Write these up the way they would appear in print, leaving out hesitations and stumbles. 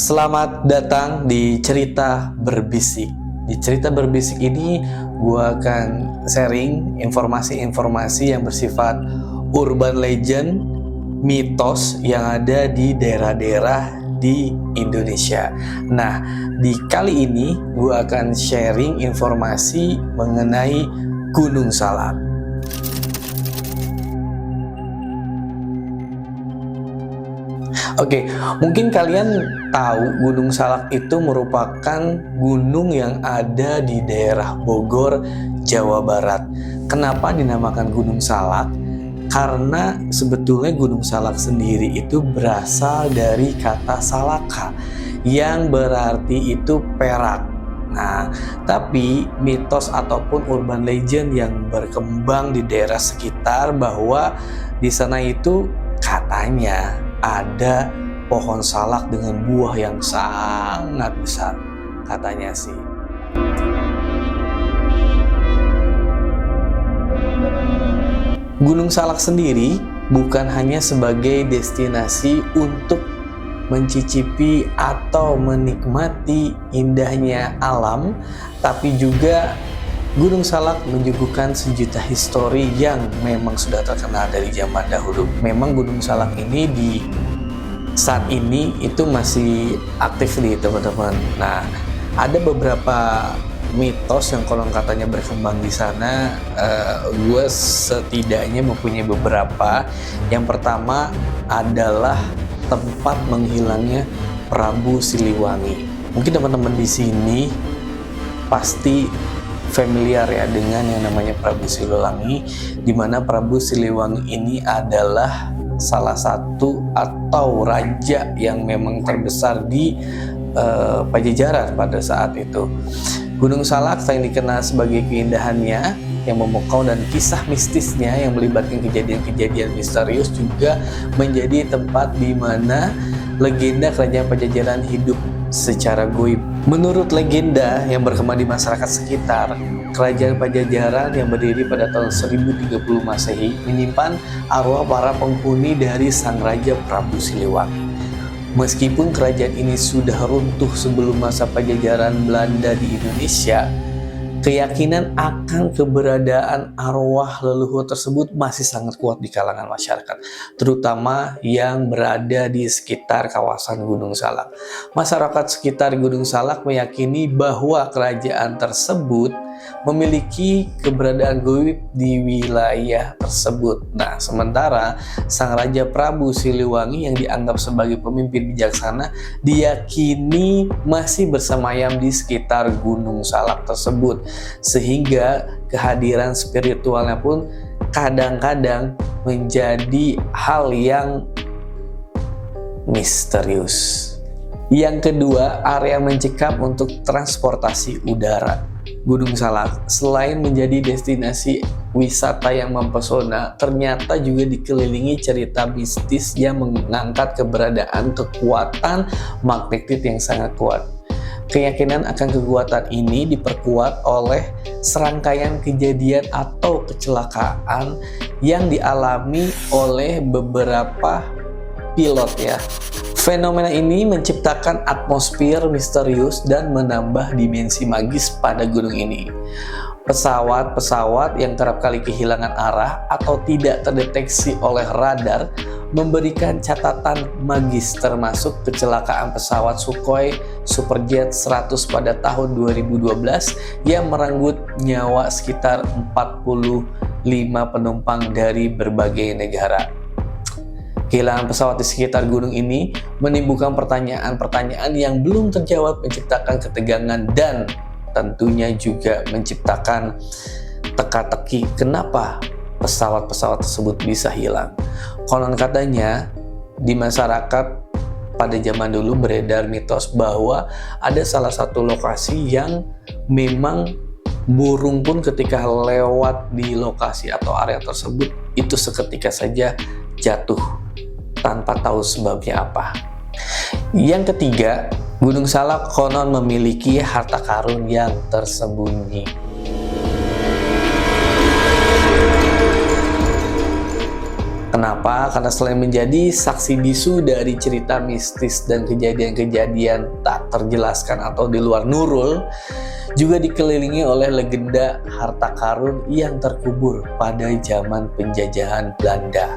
Selamat datang di Cerita Berbisik. Di Cerita Berbisik ini gue akan sharing informasi-informasi yang bersifat urban legend, mitos yang ada di daerah-daerah di Indonesia. Nah, di kali ini gue akan sharing informasi mengenai Gunung Salak. Oke, mungkin kalian tahu Gunung Salak itu merupakan gunung yang ada di daerah Bogor, Jawa Barat. Kenapa dinamakan Gunung Salak? Karena sebetulnya Gunung Salak sendiri itu berasal dari kata salaka yang berarti itu perak. Nah, tapi mitos ataupun urban legend yang berkembang di daerah sekitar bahwa di sana itu katanya ada pohon salak dengan buah yang sangat besar, katanya sih. Gunung Salak sendiri bukan hanya sebagai destinasi untuk mencicipi atau menikmati indahnya alam, tapi juga Gunung Salak menyuguhkan sejuta histori yang memang sudah terkenal dari zaman dahulu. Memang Gunung Salak ini di saat ini itu masih aktif nih teman-teman. Nah, ada beberapa mitos yang konon katanya berkembang di sana. Gue setidaknya mempunyai beberapa. Yang pertama adalah tempat menghilangnya Prabu Siliwangi. Mungkin teman-teman di sini pasti familiar ya dengan yang namanya Prabu Siliwangi, di mana Prabu Siliwangi ini adalah salah satu atau raja yang memang terbesar di Pajajaran pada saat itu. Gunung Salak selain dikenal sebagai keindahannya yang memukau dan kisah mistisnya yang melibatkan kejadian-kejadian misterius, juga menjadi tempat di mana legenda kerajaan Pajajaran hidup secara goib. Menurut legenda yang berkembang di masyarakat sekitar, kerajaan Pajajaran yang berdiri pada tahun 1030 Masehi menyimpan arwah para penghuni dari sang raja Prabu Siliwangi. Meskipun kerajaan ini sudah runtuh sebelum masa Pajajaran Belanda di Indonesia, keyakinan akan keberadaan arwah leluhur tersebut masih sangat kuat di kalangan masyarakat, terutama yang berada di sekitar kawasan Gunung Salak. Masyarakat sekitar Gunung Salak meyakini bahwa kerajaan tersebut memiliki keberadaan goib di wilayah tersebut. Nah, sementara sang Raja Prabu Siliwangi yang dianggap sebagai pemimpin bijaksana diyakini masih bersemayam di sekitar Gunung Salak tersebut, sehingga kehadiran spiritualnya pun kadang-kadang menjadi hal yang misterius. Yang kedua, area mencekam untuk transportasi udara. Gunung Salak selain menjadi destinasi wisata yang mempesona, ternyata juga dikelilingi cerita mistis yang mengangkat keberadaan kekuatan magnetik yang sangat kuat. Keyakinan akan kekuatan ini diperkuat oleh serangkaian kejadian atau kecelakaan yang dialami oleh beberapa pilot ya. Fenomena ini menciptakan atmosfer misterius dan menambah dimensi magis pada gunung ini. Pesawat-pesawat yang kerap kali kehilangan arah atau tidak terdeteksi oleh radar memberikan catatan magis, termasuk kecelakaan pesawat Sukhoi Superjet 100 pada tahun 2012 yang merenggut nyawa sekitar 45 penumpang dari berbagai negara. Kehilangan pesawat di sekitar gunung ini menimbulkan pertanyaan-pertanyaan yang belum terjawab, menciptakan ketegangan dan tentunya juga menciptakan teka-teki kenapa pesawat-pesawat tersebut bisa hilang. Konon katanya di masyarakat pada zaman dulu beredar mitos bahwa ada salah satu lokasi yang memang burung pun ketika lewat di lokasi atau area tersebut itu seketika saja jatuh tanpa tahu sebabnya apa. Yang ketiga, Gunung Salak konon memiliki harta karun yang tersembunyi. Kenapa? Karena selain menjadi saksi bisu dari cerita mistis dan kejadian-kejadian tak terjelaskan atau di luar nurul, juga dikelilingi oleh legenda harta karun yang terkubur pada zaman penjajahan Belanda.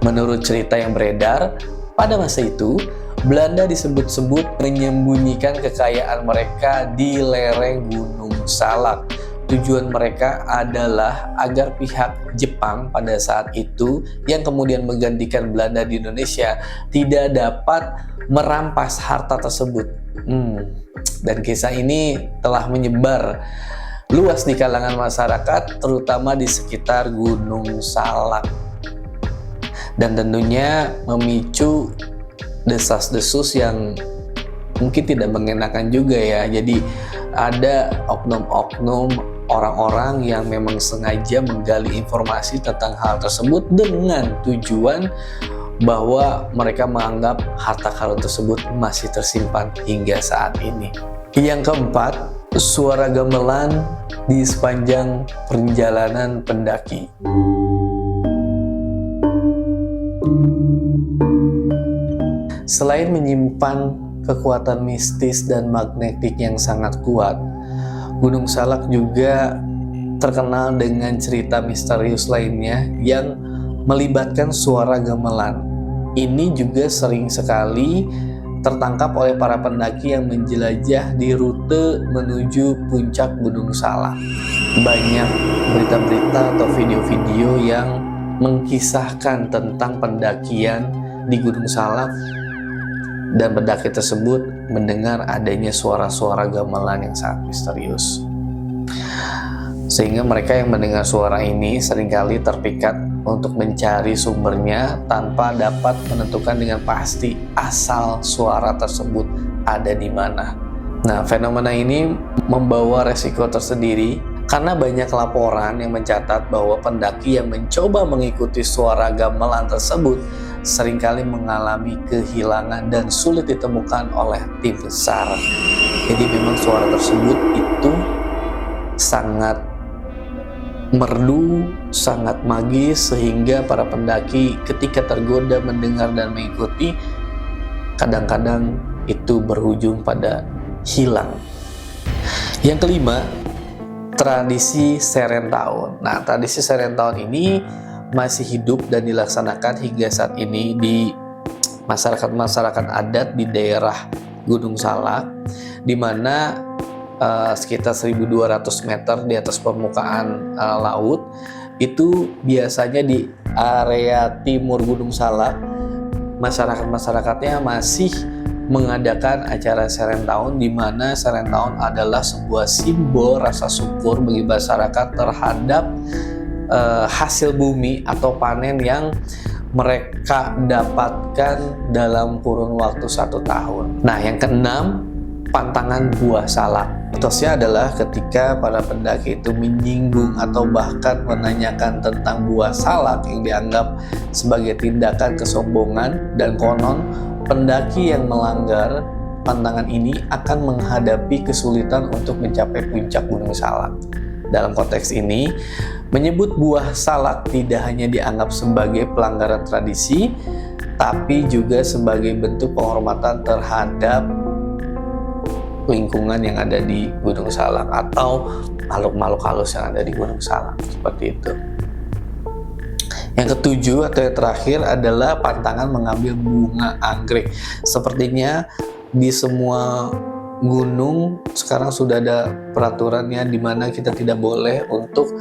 Menurut cerita yang beredar, pada masa itu, Belanda disebut-sebut menyembunyikan kekayaan mereka di lereng Gunung Salak. Tujuan mereka adalah agar pihak Jepang pada saat itu yang kemudian menggantikan Belanda di Indonesia tidak dapat merampas harta tersebut. Dan kisah ini telah menyebar luas di kalangan masyarakat, terutama di sekitar Gunung Salak. Dan tentunya memicu desas-desus yang mungkin tidak mengenakan juga ya. Jadi ada oknum-oknum orang-orang yang memang sengaja menggali informasi tentang hal tersebut dengan tujuan bahwa mereka menganggap harta karun tersebut masih tersimpan hingga saat ini. Yang keempat, suara gamelan di sepanjang perjalanan pendaki. Selain menyimpan kekuatan mistis dan magnetik yang sangat kuat, Gunung Salak juga terkenal dengan cerita misterius lainnya yang melibatkan suara gamelan. Ini juga sering sekali tertangkap oleh para pendaki yang menjelajah di rute menuju puncak Gunung Salak. Banyak berita-berita atau video-video yang mengkisahkan tentang pendakian di Gunung Salak, dan pendaki tersebut mendengar adanya suara-suara gamelan yang sangat misterius. Sehingga mereka yang mendengar suara ini seringkali terpikat untuk mencari sumbernya tanpa dapat menentukan dengan pasti asal suara tersebut ada di mana. Nah, fenomena ini membawa resiko tersendiri karena banyak laporan yang mencatat bahwa pendaki yang mencoba mengikuti suara gamelan tersebut seringkali mengalami kehilangan dan sulit ditemukan oleh tim SAR. Jadi memang suara tersebut itu sangat merdu, sangat magis, sehingga para pendaki ketika tergoda mendengar dan mengikuti, kadang-kadang itu berujung pada hilang. Yang kelima, tradisi Serentahun. Nah, tradisi Serentahun ini masih hidup dan dilaksanakan hingga saat ini di masyarakat adat di daerah Gunung Salak, di mana sekitar 1.200 meter di atas permukaan laut. Itu biasanya di area timur Gunung Salak, masyarakatnya masih mengadakan acara Serentahun, di mana Serentahun adalah sebuah simbol rasa syukur bagi masyarakat terhadap hasil bumi atau panen yang mereka dapatkan dalam kurun waktu 1 tahun. Nah, yang keenam, pantangan buah salak. Mitosnya adalah ketika para pendaki itu menyinggung atau bahkan menanyakan tentang buah salak yang dianggap sebagai tindakan kesombongan, dan konon pendaki yang melanggar pantangan ini akan menghadapi kesulitan untuk mencapai puncak Gunung Salak. Dalam konteks ini, menyebut buah salak tidak hanya dianggap sebagai pelanggaran tradisi, tapi juga sebagai bentuk penghormatan terhadap lingkungan yang ada di Gunung Salak atau makhluk-makhluk halus yang ada di Gunung Salak, seperti itu. Yang ketujuh atau yang terakhir adalah pantangan mengambil bunga anggrek. Sepertinya di semua gunung sekarang sudah ada peraturannya di mana kita tidak boleh untuk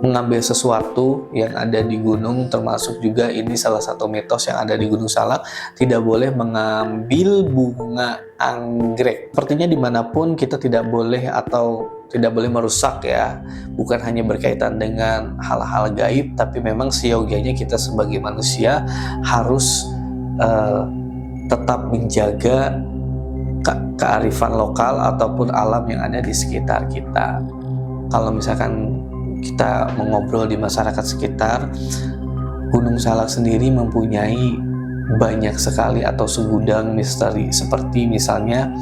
mengambil sesuatu yang ada di gunung, termasuk juga ini salah satu mitos yang ada di Gunung Salak, tidak boleh mengambil bunga anggrek. Sepertinya dimanapun kita tidak boleh atau tidak boleh merusak ya, bukan hanya berkaitan dengan hal-hal gaib, tapi memang seyogianya kita sebagai manusia harus tetap menjaga kearifan lokal ataupun alam yang ada di sekitar kita. Kalau misalkan kita mengobrol di masyarakat sekitar, Gunung Salak sendiri mempunyai banyak sekali atau segudang misteri, seperti misalnya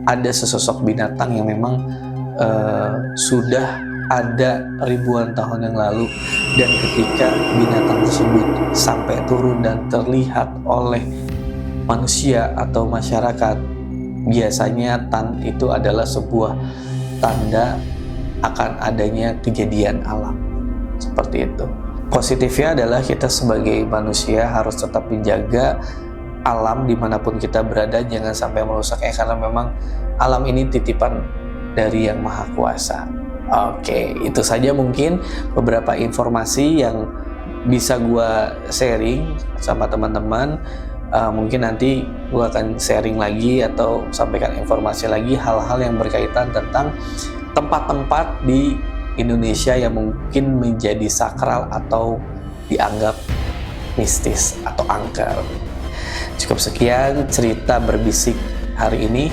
ada sesosok binatang yang memang sudah ada ribuan tahun yang lalu Dan ketika binatang tersebut sampai turun dan terlihat oleh manusia atau masyarakat, biasanya itu adalah sebuah tanda akan adanya kejadian alam. Seperti itu. Positifnya adalah kita sebagai manusia harus tetap menjaga alam dimanapun kita berada, jangan sampai merusaknya, karena memang alam ini titipan dari Yang Maha Kuasa. Oke, itu saja mungkin beberapa informasi yang bisa gua sharing sama teman-teman. Mungkin nanti gue akan sharing lagi atau sampaikan informasi lagi hal-hal yang berkaitan tentang tempat-tempat di Indonesia yang mungkin menjadi sakral atau dianggap mistis atau angker. Cukup sekian cerita berbisik hari ini.